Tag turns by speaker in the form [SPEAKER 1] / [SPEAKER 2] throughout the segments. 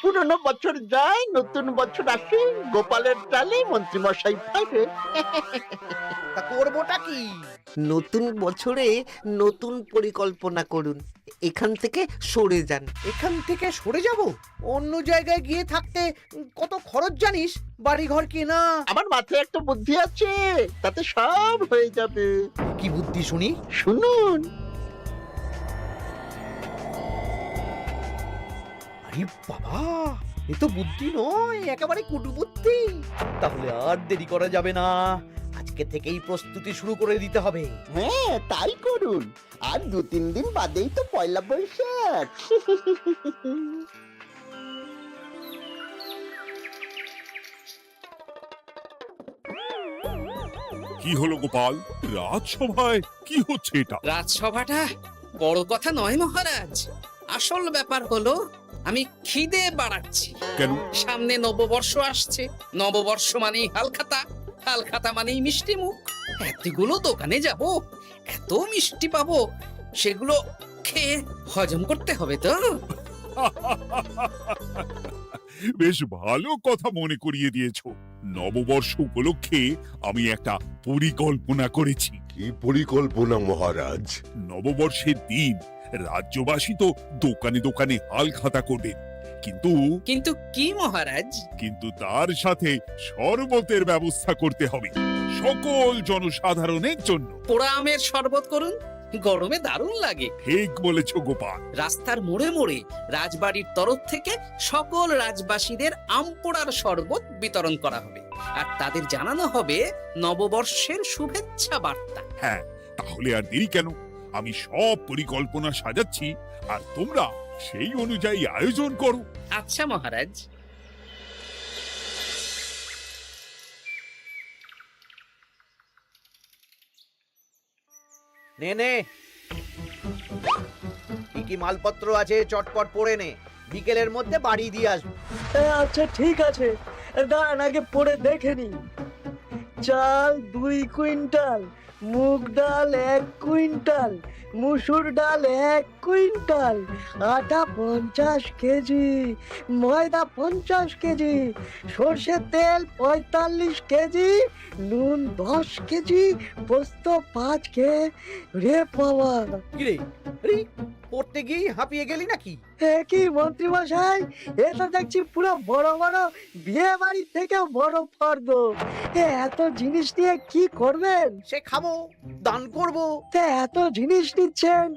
[SPEAKER 1] পুরনো বছর যায়, নতুন বছর আসে, গোপালের ডালে মন্ত্রীমশাই ফেরে।
[SPEAKER 2] তা করবোটা কি?
[SPEAKER 3] নতুন বছরে নতুন পরিকল্পনা করুন, এখান থেকে সরে যান।
[SPEAKER 2] এখান থেকে সরে যাব? অন্য জায়গায় গিয়ে থাকতে কত খরচ জানিস? বাড়িঘর কেনা।
[SPEAKER 1] আমার মাথায় একটা বুদ্ধি আছে, তাতে সব হয়ে যাবে।
[SPEAKER 2] কি বুদ্ধি শুনি?
[SPEAKER 1] শুনুন।
[SPEAKER 2] আরে বাবা, এ তো বুদ্ধি নয়, একেবারে কুটুবুদ্ধি। তাহলে আর দেরি করা যাবে না, আজকে থেকেই প্রস্তুতি শুরু করে দিতে হবে।
[SPEAKER 1] হ্যাঁ, তাই করুন। আর 2-3 দিন বাদেই তো পয়লা বৈশাখ।
[SPEAKER 4] কি হলো গোপাল, রাজসভায় কি হচ্ছে এটা?
[SPEAKER 5] রাজসভাটা বড় কথা নয় মহারাজ, আসল ব্যাপার হলো আমি খিদে বাড়াচ্ছি।
[SPEAKER 4] কেন?
[SPEAKER 5] সামনে নববর্ষ আসছে, নববর্ষ মানেই হালখাতা, হালখাতা মানেই মিষ্টি মুখ। এতগুলো দোকানে যাব, এত মিষ্টি পাবো, সেগুলো খেয়ে হজম করতে হবে তো।
[SPEAKER 4] বেশ ভালো কথা মনে করিয়ে দিয়েছো। নববর্ষ উপলক্ষে আমি একটা পরিকল্পনা করেছি।
[SPEAKER 6] কি পরিকল্পনা মহারাজ?
[SPEAKER 4] নববর্ষের দিন রাজ্যবাসী তো দোকানে দোকানে হালখাতা করবে, কিন্তু
[SPEAKER 5] কিন্তু কি মহারাজ?
[SPEAKER 4] কিন্তু তার সাথে শরবতের ব্যবস্থা করতে হবে সকল জনসাধারণের জন্য।
[SPEAKER 5] পোড়া আমের শরবত করুন, গরমে দারুণ লাগে।
[SPEAKER 4] ঠিক বলেছ গোপাল।
[SPEAKER 5] রাস্তার মোড়ে মোড়ে রাজবাড়ির তরফ থেকে সকল রাজবাসীদের আম পোড়ার শরবত বিতরণ করা হবে, আর তাদের জানানো হবে নববর্ষের শুভেচ্ছা বার্তা।
[SPEAKER 4] হ্যাঁ, তাহলে আর দেরি কেন? আমি সব পরিকল্পনা সাজাচ্ছি, আর তোমরা সেই অনুযায়ী আয়োজন করো।
[SPEAKER 5] আচ্ছা মহারাজ।
[SPEAKER 2] নে নে, কি কি মালপত্র আছে চটপট পড়ে নে, বিকেলের মধ্যে বাড়ি দিয়ে আসবো।
[SPEAKER 7] আচ্ছা ঠিক আছে, দাঁড়ান আগে পড়ে দেখে নি। চাল 2 কুইন্টাল, মুগ ডাল 1 কুইন্টাল, মুসুর ডাল 1 কুইন্টাল, আটা 50 কেজি, ময়দা 50 কেজি, সর্ষের তেল 45 কেজি, নুন 10 কেজি, পোস্ত 5 রে বাবা।
[SPEAKER 2] কিরে, আরে পড়তে গিয়ে হাঁপিয়ে গেলি নাকি?
[SPEAKER 7] কি মন্ত্রী মশাই, এটা দেখছি পুরো বড় বড় বিয়ে বাড়ির থেকেও বড় ফর্দ। এত জিনিস নিয়ে কি করবেন?
[SPEAKER 2] সে খাবো, দান করব।
[SPEAKER 7] এত জিনিস নিচ্ছেন,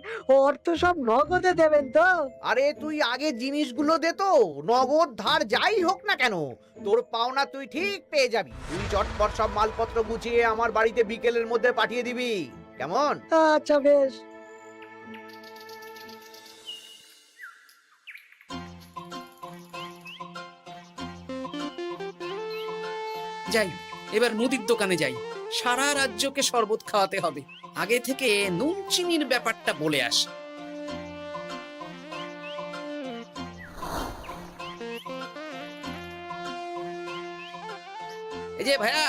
[SPEAKER 7] অর্থ সব নগদে দেবেন তো?
[SPEAKER 2] আরে তুই আগে জিনিসগুলো দে তো, নগদ ধার যাই হোক না কেন, তোর পাওনা তুই ঠিক পেয়ে যাবি। তুই চটপট সব মালপত্র গুছিয়ে আমার বাড়িতে বিকেলের মধ্যে পাঠিয়ে দিবি, কেমন?
[SPEAKER 7] আচ্ছা বেশ।
[SPEAKER 5] যাই, এবার মুদির দোকানে যাই, সারা রাজ্যকে শরবত খাওয়াতে হবে। আগে থেকে নুন চিনির ব্যাপারটা বলে আসি। এই যে ভাইয়া,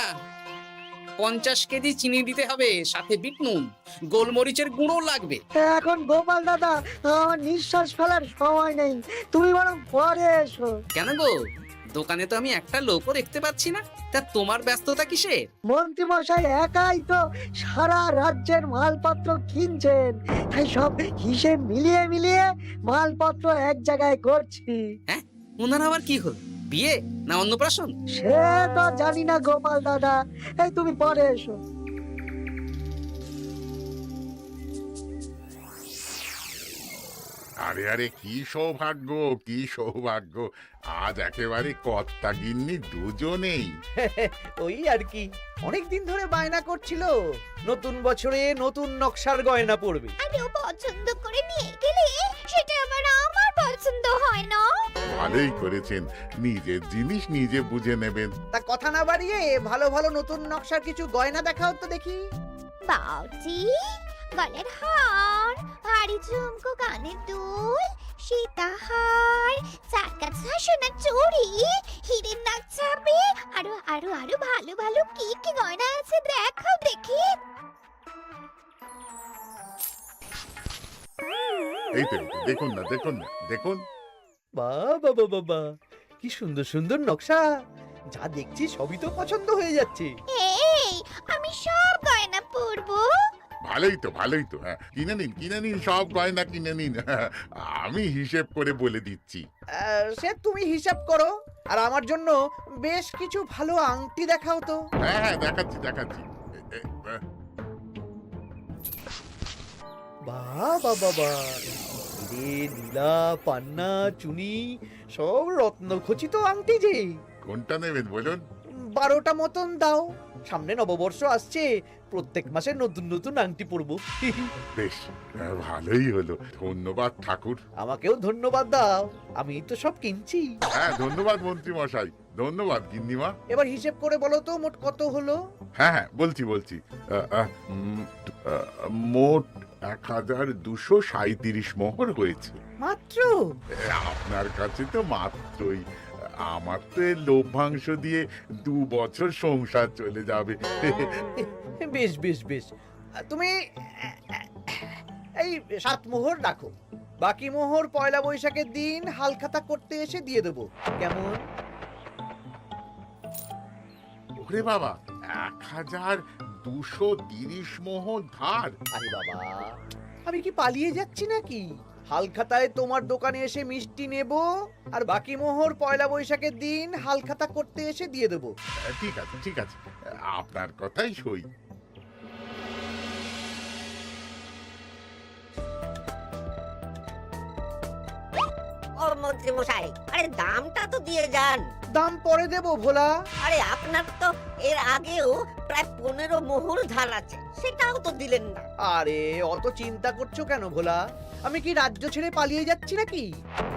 [SPEAKER 5] 50 কেজি চিনি দিতে হবে, সাথে বিট নুন, গোলমরিচের গুঁড়ো লাগবে।
[SPEAKER 7] এখন গোপাল দাদা, আমার নিঃশ্বাস ফেলার সময় নেই, তুমি বরং পরে এসো।
[SPEAKER 5] কেন গো, দোকানে তো আমি একটা লোকও দেখতে পাচ্ছি না, তা তোমার ব্যস্ততা কিসে?
[SPEAKER 7] মন্ত্রী মশাই একাই তো সারা রাজ্যের মালপত্র কিনছেন, তাই সব হিসেব মিলিয়ে মিলিয়ে মালপত্র এক জায়গায় করছি।
[SPEAKER 5] হ্যাঁ, ওনার আবার কি হল, বিয়ে না অন্নপ্রাশন?
[SPEAKER 7] সে তো জানি না গোপাল দাদা, এই তুমি পরে এসো।
[SPEAKER 6] আরে আরে, কি সৌভাগ্য, কি সৌভাগ্য! আজ একেবারে কর্তা গিন্নি দুজনেই।
[SPEAKER 2] ওই আর কি, অনেকদিন ধরে বায়না করছিল নতুন বছরে নতুন নকশার গয়না পরবে।
[SPEAKER 8] আরে ও পছন্দ করে নিয়ে গেলে সেটা আবার আমার পছন্দ হয় না।
[SPEAKER 6] ভালোই করেছেন, নিজের জিনিস নিজে বুঝে নেবেন।
[SPEAKER 2] তা কথা না বাড়িয়ে ভালো ভালো নতুন নকশার কিছু গয়না দেখাও তো দেখি।
[SPEAKER 8] বাউজি, গলার হার, হাড়ি ঝুমকো, কানের দুল, সীতাহার, চাকাছা সোনার চুড়ি, হিরের নাক ছাপে, আরো আরো আরো ভালো ভালো কি কি গয়না আছে দেখাও দেখি।
[SPEAKER 6] এই তো, দেখুন না, দেখুন না, দেখুন।
[SPEAKER 2] বাবা বাবা বাবা, কি সুন্দর সুন্দর নকশা! যা দেখছি সবই তো পছন্দ হয়ে যাচ্ছে।
[SPEAKER 8] এই আমি সব গয়না পরবো।
[SPEAKER 6] ভালোই তো হ্যাঁ, কিনে নিন সব গয়না কিনে নিন। আমি হিসেব করে বলে দিচ্ছি।
[SPEAKER 2] সে তুমি হিসাব করো, আর আমার জন্য বেশ কিছু ভালো আংটি দেখাও তো।
[SPEAKER 6] হ্যাঁ দেখাচ্ছি।
[SPEAKER 2] বাবা বাবা, রে নীলা, পান্না, চুনি, সব রত্নখচিত আংটি যে।
[SPEAKER 6] কোনটা নেবেন বলুন?
[SPEAKER 2] 12টা মতন দাও। সামনে নববর্ষ আসছে, প্রত্যেক মাসে নতুন নতুন আংটি পরবো।
[SPEAKER 6] বেশ, ভালোই হলো। ধন্যবাদ ঠাকুর।
[SPEAKER 2] আমাকেও ধন্যবাদ দাও, আমি তো সব কিনছি।
[SPEAKER 6] হ্যাঁ ধন্যবাদ মন্ত্রী মশাই, ধন্যবাদ গিন্নিমা।
[SPEAKER 2] এবার হিসেব করে বলো তো মোট কত হলো।
[SPEAKER 6] হ্যাঁ বলছি। মোট 1237 মোহর হয়েছে।
[SPEAKER 2] মাত্র?
[SPEAKER 6] আপনার কাছে তো মাত্রই। আমার তো এর লভ্যাংশ দিয়ে 2 বছর সংসার চলে যাবে।
[SPEAKER 2] বেশ বেশ বেশ, তুমি এই 7 মোহর রাখো, বাকি মোহর পয়লা বৈশাখের দিন হালখাতা করতে এসে দিয়ে দেবো, কেমন?
[SPEAKER 6] ওরে বাবা, 1230 মোহর ধার।
[SPEAKER 2] আরে বাবা, আমি কি পালিয়ে যাচ্ছি নাকি? হালখাতায় তোমার দোকানে এসে মিষ্টি নেব, আর বাকি মোহর পয়লা বৈশাখের দিন হালখাতা করতে এসে দিয়ে দেবো।
[SPEAKER 6] ঠিক আছে, আপনার কথাই সই।
[SPEAKER 9] ও মন্ত্রী মশাই, আরে দামটা তো দিয়ে যান।
[SPEAKER 2] দাম পরে দেবো ভোলা।
[SPEAKER 9] আরে আপনার তো এর আগেও প্রায় 15 মোহর ধার আছে, সেটাও তো দিলেন না।
[SPEAKER 2] আরে অত চিন্তা করছো কেন ভোলা? আমি কি রাজ্য ছেড়ে পালিয়ে যাচ্ছি নাকি?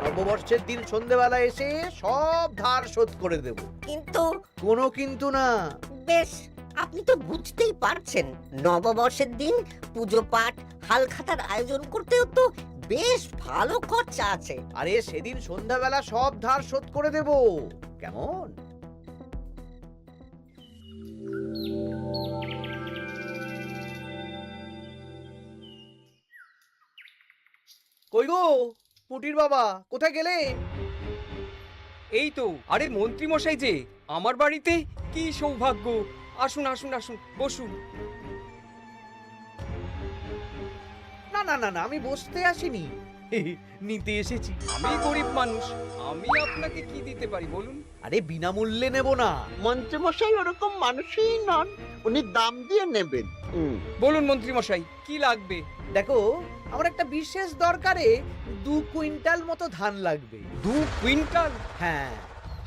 [SPEAKER 2] নববর্ষের দিন সন্ধেবেলা এসে সব ধার শোধ করে দেব।
[SPEAKER 9] কিন্তু
[SPEAKER 2] কোনো কিন্তু না।
[SPEAKER 9] বেশ, আপনি তো বুঝতেই পারছেন, নববর্ষের দিন পুজো পাঠ হালখাতার আয়োজন করতেও তো বেশ ভালো খরচা আছে।
[SPEAKER 2] আরে সেদিন সন্ধ্যাবেলা সব ধার শোধ করে দেব, কেমন? কই গো পুটির বাবা, কোথায় গেলে?
[SPEAKER 10] এই তো, আরে মন্ত্রী মশাই যে আমার বাড়িতে, কি সৌভাগ্য! আসুন আসুন আসুন, বসুন।
[SPEAKER 2] না না না না, আমি বসতে আসিনি, নিতে এসেছি।
[SPEAKER 10] আমি গরিব মানুষ, আমি আপনাকে কি দিতে পারি বলুন?
[SPEAKER 2] আরে বিনামূল্যে নেব না।
[SPEAKER 1] মন্ত্রীমশাই ওরকম মানুষই নন, উনি দাম দিয়ে নেবেন।
[SPEAKER 10] বলুন মন্ত্রী মশাই, কি লাগবে?
[SPEAKER 2] দেখো, আমার একটা বিশেষ দরকারে 2 কুইন্টাল মতো ধান লাগবে।
[SPEAKER 10] 2 কুইন্টাল?
[SPEAKER 2] হ্যাঁ,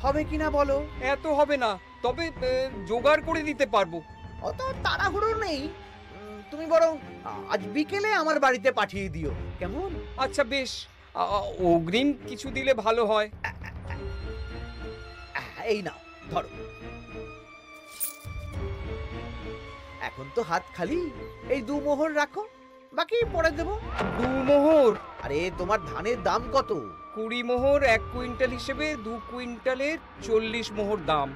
[SPEAKER 2] হবে কিনা বলো?
[SPEAKER 10] এত হবে না, তবে জোগাড় করে দিতে পারবো।
[SPEAKER 2] অত তাড়াহুড়ো নেই, তুমি বরং আজ বিকেলে আমার বাড়িতে পাঠিয়ে দিও, কেমন?
[SPEAKER 10] আচ্ছা বেশ, অগ্রিম কিছু দিলে ভালো হয়।
[SPEAKER 2] এই নাও, ধরো। এখন তো হাত খালি, এই 2 মোহর রাখো, বাকি পরে দেবো।
[SPEAKER 10] 2 মোহর?
[SPEAKER 2] আরে তোমার ধানের দাম কত?
[SPEAKER 10] 20 মোহর 1 কুইন্টাল হিসেবে 2 কুইন্টালের 40 মোহর দাম।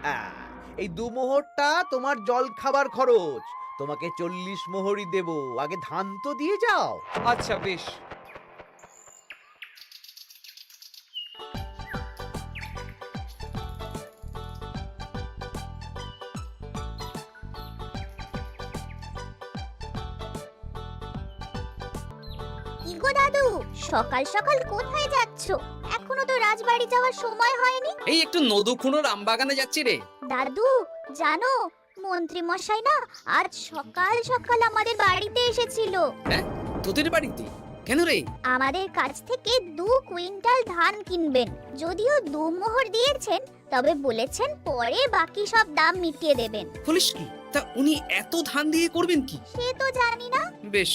[SPEAKER 2] এই 2 মোহরটা তোমার জল খাবার খরচ, তোমাকে 40 মোহরই দেব। আগে ধান তো দিয়ে যাও।
[SPEAKER 10] আচ্ছা বেশ।
[SPEAKER 8] কি গো দাদু, সকাল সকাল কোথায় যাচ্ছো? এখনো তো রাজবাড়ি যাওয়ার সময় হয়নি।
[SPEAKER 5] এই একটু নদুখুনোর আমবাগানে যাচ্ছি রে।
[SPEAKER 8] দাদু জানো, মন্ত্রী মশাই না আজ সকাল সকাল আমাদের বাড়িতে এসেছিল।
[SPEAKER 5] হ্যাঁ, তোদের বাড়িতে কেন রে?
[SPEAKER 8] আমাদের কাছ থেকে 2 কুইন্টাল ধান কিনবেন। যদিও 2 মোহর দিয়েছেন, তবে বলেছেন পরে বাকি সব দাম মিটিয়ে দেবেন।
[SPEAKER 5] বলিস কি? তা উনি এত ধান দিয়ে করবেন কি?
[SPEAKER 8] সে তো জানি না।
[SPEAKER 5] বেশ,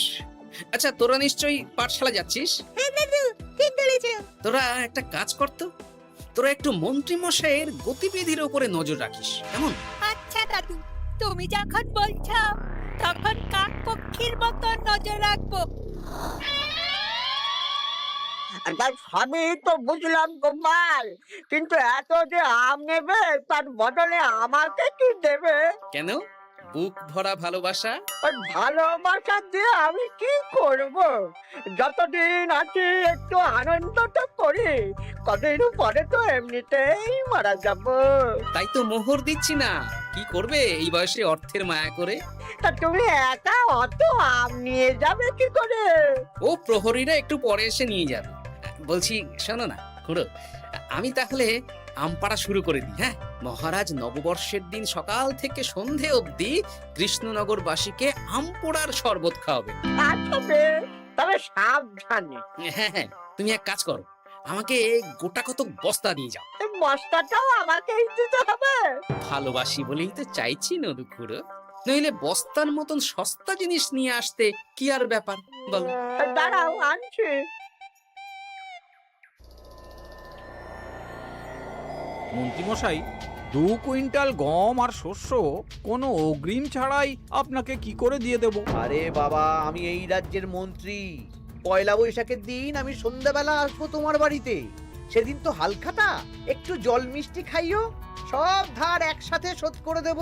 [SPEAKER 5] আচ্ছা তোরা নিশ্চয়ই পাঠশালা যাচ্ছিস?
[SPEAKER 9] হ্যাঁ দাদু, ঠিক ধরেছো।
[SPEAKER 5] তোরা একটা কাজ করতো, তোরা একটু মন্ত্রী মশাইয়ের গতিবিধির উপরে নজর রাখিস, কেমন?
[SPEAKER 11] আচ্ছা দাদু, তুমি যখন বলছো তখন কাক পক্ষীর মতো নজর রাখবো।
[SPEAKER 9] তার সবই তো বুঝলাম গোপাল, কিন্তু এত যে আম নেবে তার বদলে আমাকে কি দেবে?
[SPEAKER 5] কেন, বুক ভরা ভালোবাসা।
[SPEAKER 7] আর ভালোবাসা দিয়ে আমি কি করব? যতদিন আছি একটু আনন্দটা করি, কদিন পরে তো এমনিতেই মারা যাব।
[SPEAKER 5] তাই তো মোহর দিচ্ছি না, কি করবে এই বয়সে অর্থের মায়া করে?
[SPEAKER 7] তা তুমি একা অত আম নিয়ে যাবে কি করে?
[SPEAKER 5] ও প্রহরীরা একটু পরে এসে নিয়ে যাবে। বলছি শোনো না খুড়ো, আমি তাহলে আম পাড়া শুরু করে দিই। হ্যাঁ, মহারাজ নববর্ষের দিন সকাল থেকে সন্ধে অবধি কৃষ্ণনগরবাসীকে আম পোড়ার শরবত খাওয়াবে।
[SPEAKER 7] আচ্ছা বেশ, তবে সাবধানে।
[SPEAKER 5] হ্যাঁ হ্যাঁ, তুমি এক কাজ করো, আমাকে গোটা কত বস্তা দিয়ে যাও।
[SPEAKER 7] এই বস্তাটাও আমাকেই দিতে হবে?
[SPEAKER 5] ভালোবাসি বলেই তো চাইছি নদু খুড়ো, নইলে বস্তার মতন সস্তা জিনিস নিয়ে আসতে কি আর ব্যাপার বলো?
[SPEAKER 7] দাঁড়াও, আনছি।
[SPEAKER 12] মন্ত্রীমশাই, 2 কুইন্টাল গম আর শস্য কোনো অগ্রিম ছাড়াই আপনাকে কি করে দিয়ে দেব?
[SPEAKER 2] আরে বাবা, আমি এই রাজ্যের মন্ত্রী। পয়লা বৈশাখের দিন আমি সন্ধ্যাবেলা আসবো তোমার বাড়িতে। সেদিন তো হালখাতা, একটু জল মিষ্টি খাইও, সব ধার একসাথে শোধ করে দেব।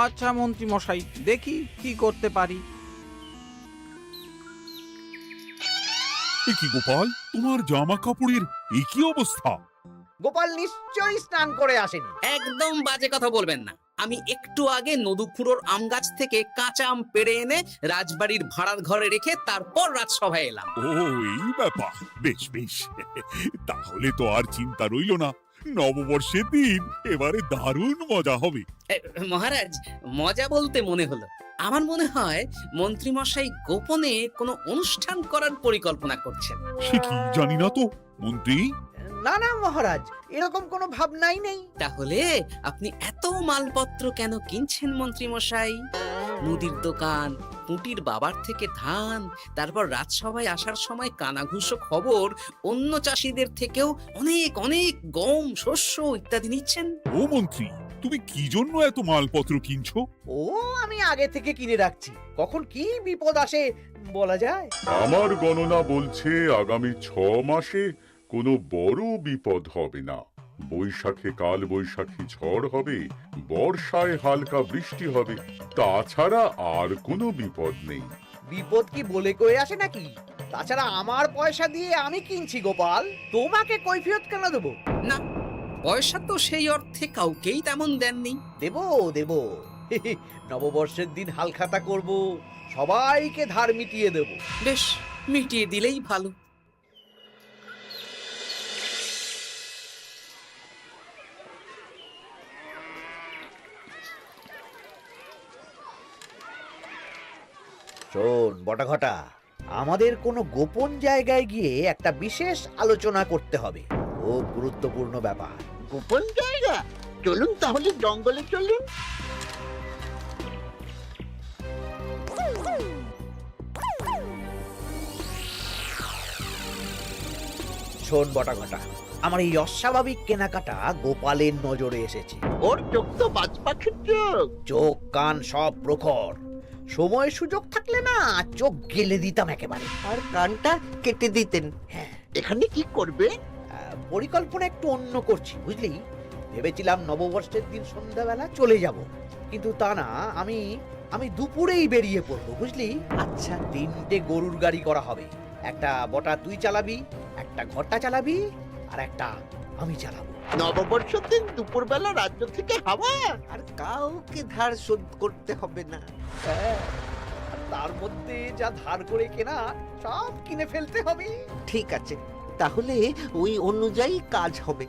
[SPEAKER 12] আচ্ছা মন্ত্রীমশাই, দেখি কি করতে পারি।
[SPEAKER 4] এ কি গোপাল, তোমার জামা কাপড়ের এই কি অবস্থা?
[SPEAKER 2] গোপাল নিশ্চয়ই স্নান করে আসেনি।
[SPEAKER 5] একদম বাজে কথা বলবেন না। আমি একটু আগে নদুখুড়োর আম গাছ থেকে কাঁচা আম পেড়ে এনে রাজবাড়ির ভাড়ার ঘরে রেখে তারপর রাজসভায় এলাম।
[SPEAKER 4] ও এই ব্যাপার, বেশ বেশ, তাহলে তো আর চিন্তা রইল না। নববর্ষের দিন এবারে দারুণ মজা হবে।
[SPEAKER 5] মহারাজ, মজা বলতে মনে হলো, আমার মনে হয় মন্ত্রীমশাই গোপনে কোনো অনুষ্ঠান করার পরিকল্পনা করছেন।
[SPEAKER 4] সে কি জানি না তো মন্ত্রী।
[SPEAKER 2] না না মহারাজ, এরকম কোনো ভাবনাই নেই।
[SPEAKER 5] তাহলে আপনি এত মালপত্র কেন কিনছেন মন্ত্রীমশাই? মুদির দোকান, পুঁটির বাবার থেকে ধান, তারপর রাজসভায় আসার সময় কানাঘুষো খবর অন্য চাষিদের থেকেও অনেক অনেক গম, শস্য ইত্যাদি নিচ্ছেন।
[SPEAKER 4] ও মন্ত্রী, তুমি কি জন্য এত মালপত্র কিনছো?
[SPEAKER 2] ও আমি আগে থেকে কিনে রাখছি, কখন কি বিপদ আসে বলা যায়।
[SPEAKER 6] আমার গণনা বলছে আগামী 6 মাসে কোনো বড় বিপদ হবে না। বৈশাখে কাল বৈশাখী ঝড় হবে, বর্ষায় হালকা বৃষ্টি হবে, তাছাড়া আর কোনো বিপদ নেই।
[SPEAKER 2] বিপদ কি বলে কয়ে আসে নাকি? তাছাড়া আমার পয়সা দিয়ে আমি কিনছি গোপাল, তোমাকে কৈফিয়ত কেন দেবো?
[SPEAKER 5] না, পয়সা তো সেই অর্থে কাউকেই তেমন দেননি।
[SPEAKER 2] দেবো দেবো, নববর্ষের দিন হালখাতা করব, সবাইকে ধার মিটিয়ে দেব।
[SPEAKER 5] বেশ, মিটিয়ে দিলেই ভালো।
[SPEAKER 2] শোন বটাঘটা, আমাদের কোনো গোপন জায়গায় গিয়ে একটা বিশেষ আলোচনা করতে হবে, খুব গুরুত্বপূর্ণ ব্যাপার।
[SPEAKER 1] গোপন জায়গা? চলুন তাহলে জঙ্গলে চলুন।
[SPEAKER 2] শোন বটাঘটা, আমার এই অস্বাভাবিক কেনাকাটা গোপালের নজরে এসেছে।
[SPEAKER 1] ওর চোখ তো বাজ পাখির চোখ।
[SPEAKER 2] চোখ কান সব প্রখর, সময় সুযোগ থাকলে না চোখ গেলে দিতাম একেবারে।
[SPEAKER 3] আর কানটা কেটে দিতেন।
[SPEAKER 2] হ্যাঁ,
[SPEAKER 1] এখানে কি করবে?
[SPEAKER 2] পরিকল্পনা একটু অন্য করছি বুঝলি। ভেবেছিলাম নববর্ষের দিন সন্ধ্যাবেলা চলে যাব, কিন্তু তা না, আমি দুপুরেই বেরিয়ে পড়বো বুঝলি।
[SPEAKER 3] আচ্ছা,
[SPEAKER 2] 3টে গরুর গাড়ি করা হবে, একটা বটা তুই চালাবি, একটা ঘটা চালাবি, আর একটা আমি চালাবো।
[SPEAKER 1] নববর্ষের দিন দুপুরবেলা রাজ্য থেকে হাওয়া।
[SPEAKER 3] আর কাউকে ধার শোধ করতে হবে না।
[SPEAKER 2] হ্যাঁ, আর তার মধ্যে যা ধার করে কেনা সব কিনে ফেলতে হবে।
[SPEAKER 3] ঠিক আছে, তাহলে ওই অনুযায়ী কাজ হবে।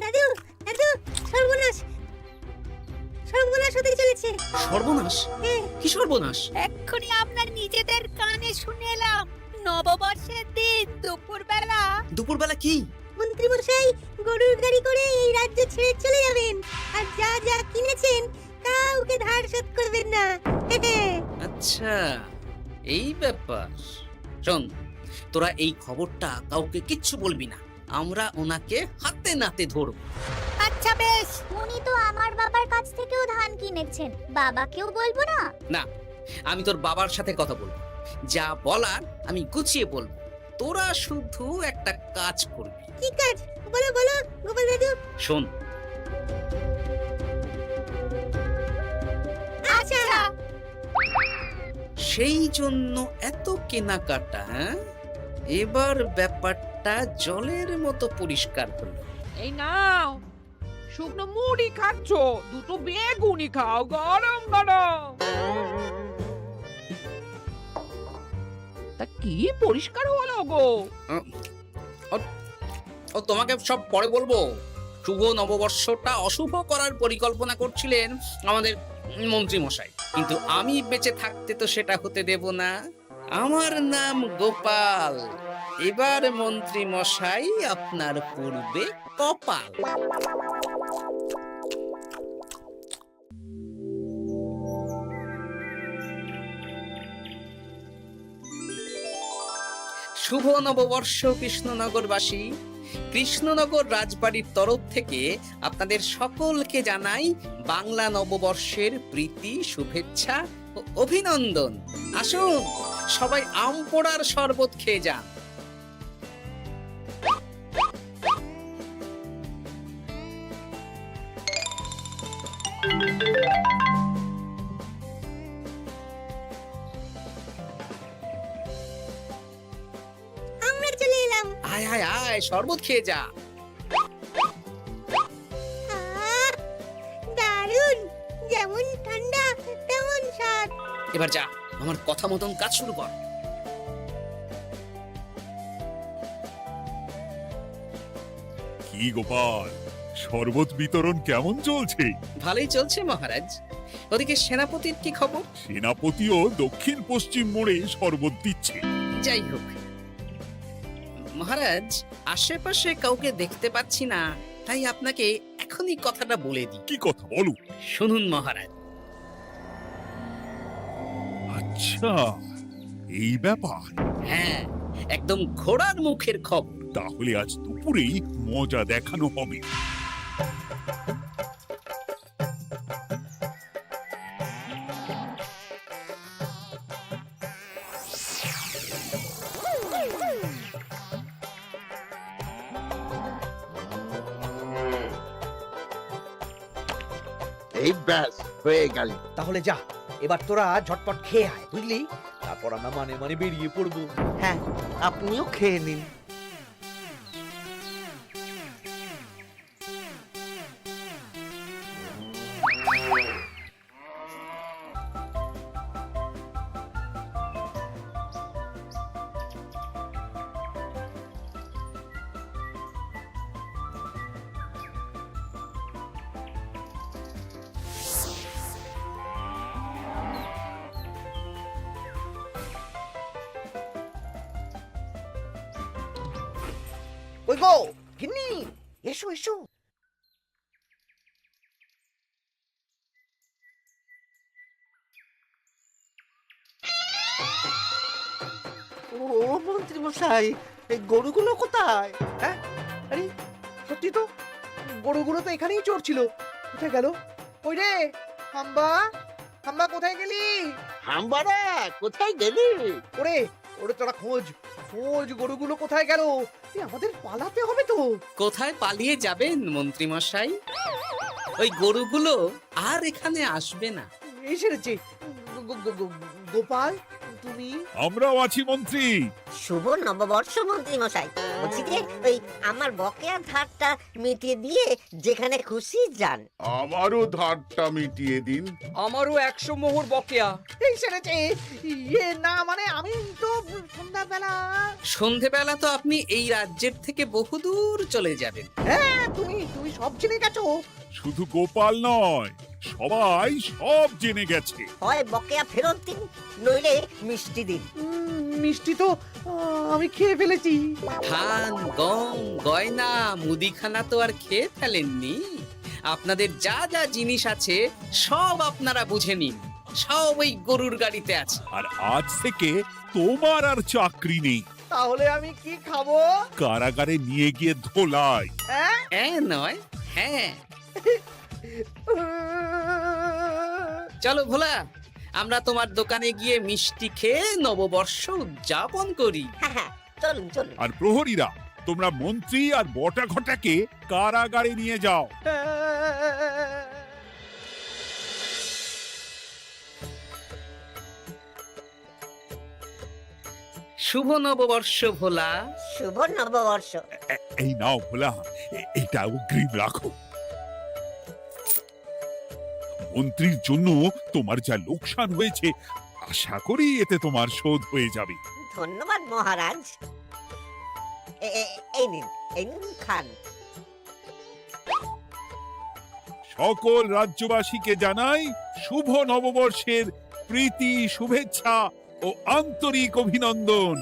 [SPEAKER 8] দাদু, দাদু, সর্বনাশ, সর্বনাশ হতে চলেছে।
[SPEAKER 5] সর্বনাশ? কি সর্বনাশ?
[SPEAKER 11] এক্ষুনি আপনার নিজেদের কানে শুনে এলাম, নববর্ষের দিন দুপুরবেলা।
[SPEAKER 5] দুপুরবেলা কি?
[SPEAKER 8] মন্ত্রী মশাই গরুর গাড়ি করে এই রাজ্য ছেড়ে চলে যাবেন, আর যা যা কিনেছেন কাউকে ধার শোধ করবেন না।
[SPEAKER 5] আচ্ছা, এই ব্যাপার। শোন, তোরা এই খবরটা কাউকে কিচ্ছু বলবি না, আমরা ওনাকে হাতে নাতে ধরব।
[SPEAKER 8] আচ্ছা বেশ। উনি তো আমার বাবার কাছ থেকেও ধান কিনেছেন, বাবাকেও বলবো না?
[SPEAKER 5] না, আমি তোর বাবার সাথে কথা বলবো। যা বলার আমি গুছিয়ে বলবো, তোরা শুধু একটা কাজ করবি।
[SPEAKER 9] কি কাজ? বলো বলো গোপাল দাদু।
[SPEAKER 5] শোন,
[SPEAKER 9] আচ্ছা।
[SPEAKER 5] সেই জন্য এত কেনাকাটা, হ্যাঁ? এবার ব্যাপারটা জলের মতো পরিষ্কার হলো।
[SPEAKER 11] এই নাও, শুকনো মুড়ি খাচ্ছ, দুটো বেগুনি খাও গরম গরম। তা কি পরিষ্কার হলো গো?
[SPEAKER 5] ও তোমাকে সব পরে বলবো। শুভ নববর্ষটা অশুভ করার পরিকল্পনা করছিলেন আমাদের মন্ত্রী মশাই, কিন্তু আমি বেঁচে থাকতে তো সেটা হতে দেব না। আমার নাম গোপাল, এবার মন্ত্রী মশাই আপনার পূর্বে কপাল। শুভ নববর্ষ কৃষ্ণনগরবাসী। কৃষ্ণনগর রাজবাড়ির তরফ থেকে আপনাদের সকলকে জানাই বাংলা নববর্ষের প্রীতি, শুভেচ্ছা ও অভিনন্দন। আসুন সবাই আম পোড়ার শরবত খেয়ে যান।
[SPEAKER 9] আমরা চলে এলাম।
[SPEAKER 5] আয় আয় আয়, শরবত খেয়ে যা।
[SPEAKER 9] দারুণ, যেমন ঠান্ডা তেমন স্বাদ।
[SPEAKER 5] এবার যা, আমার কথা মতন কাজ শুরু কর।
[SPEAKER 4] কি গোপাল, শরবত বিতরণ কেমন চলছে?
[SPEAKER 5] ভালোই চলছে মহারাজ। ওদিকে সেনাপতির কি খবর?
[SPEAKER 4] সেনাপতিও দক্ষিণ পশ্চিম মোড়ে শরবত দিচ্ছে।
[SPEAKER 5] যাই হোক মহারাজ, আশেপাশে কাউকে দেখতে পাচ্ছি না, তাই আপনাকে এখনই কথাটা বলে দিই।
[SPEAKER 4] কি কথা বলো?
[SPEAKER 5] শুনুন মহারাজ।
[SPEAKER 4] আচ্ছা, এই ব্যাপার।
[SPEAKER 5] হ্যাঁ, একদম ঘোড়ার মুখের খবর।
[SPEAKER 4] তাহলে আজ দুপুরেই মজা দেখানো হবে।
[SPEAKER 1] এই ব্যাস হয়ে গেল।
[SPEAKER 2] তাহলে যা, এবার তোরা ঝটপট খেয়ে আয়, বুঝলি? তারপর আমরা মানে মানে বেরিয়ে পড়বো।
[SPEAKER 3] হ্যাঁ, আপনিও খেয়ে নিন।
[SPEAKER 2] ওই গো গিন্নি, এসো এসো।
[SPEAKER 3] ও মন্ত্রী মশাই, এই গরুগুলো কোথায়?
[SPEAKER 2] হ্যাঁ, আরে সত্যি তো, গরুগুলো তো এখানেই চড়ছিল। কোথায় গেল? ওই রে হাম্বা, হাম্বা কোথায় গেলি?
[SPEAKER 1] হাম্বারা কোথায় গেলি?
[SPEAKER 2] ওরে ওরে, তোরা খোঁজ খোঁজ, গরুগুলো কোথায় গেল? আমাদের পালাতে হবে তো।
[SPEAKER 5] কোথায় পালিয়ে যাবেন মন্ত্রী মশাই? ওই গরুগুলো আর এখানে আসবে না।
[SPEAKER 2] এই সেরেছে। গোপাল, তুমি?
[SPEAKER 4] আমরাও আছি মন্ত্রী।
[SPEAKER 9] শুভ নববর্ষ মন্ত্রী মশাই। বলছি যে ওই আমার বকেয়া ধারটা মিটিয়ে দিয়ে যেখানে খুশি যান।
[SPEAKER 6] আমারও ধারটা মিটিয়ে দিন।
[SPEAKER 10] আমারও 100 মোহর বকেয়া।
[SPEAKER 2] এই সেরেছে। ইয়ে না, মানে আমি তো সন্ধ্যাবেলা।
[SPEAKER 5] সন্ধেবেলা তো আপনি এই রাজ্যের থেকে বহুদূর চলে যাবেন।
[SPEAKER 2] হ্যাঁ, তুমি তুমি সব জেনে গেছো।
[SPEAKER 4] শুধু গোপাল নয়, সবাই সব জেনে গেছে।
[SPEAKER 9] হয় বকেয়া ফেরত দিন, নইলে মিষ্টি দিন।
[SPEAKER 2] মিষ্টি তো আমি খেয়ে ফেলেছি।
[SPEAKER 5] ধান, গম, গয়না, মুদিখানা তো আর খেয়ে ফেলেননি। আপনাদের যা যা জিনিস আছে সব আপনারা বুঝে নিন। সব ওই গরুর গাড়িতে আছে।
[SPEAKER 4] আর আজ থেকে তোমার আর চাকরি নেই।
[SPEAKER 2] তাহলে আমি কি খাবো?
[SPEAKER 4] কারাগারে নিয়ে গিয়ে ধোলাই।
[SPEAKER 2] হ্যাঁ
[SPEAKER 5] নয়, হ্যাঁ। চলো ভোলা, আমরা তোমার দোকানে গিয়ে মিষ্টি খেয়ে নববর্ষ উদযাপন করি।
[SPEAKER 9] হ্যাঁ হ্যাঁ, চলুন চলুন।
[SPEAKER 4] আর প্রহরীরা, তোমরা মন্ত্রী আর বটা ঘটাকে কারাগারে নিয়ে যাও।
[SPEAKER 5] শুভ নববর্ষ ভোলা।
[SPEAKER 9] শুভ নববর্ষ।
[SPEAKER 4] এই নাও ভোলা, এটা অগ্রিম রাখো। মন্ত্রীর জন্য তোমার যা লোকসান হয়েছে, আশা করি এতে তোমার শোধ হয়ে যাবে।
[SPEAKER 9] ধন্যবাদ মহারাজ। এই নিন, এই নিন, খান।
[SPEAKER 4] সকল রাজ্যবাসীকে জানাই শুভ নববর্ষের প্রীতি, শুভেচ্ছা ও আন্তরিক অভিনন্দন।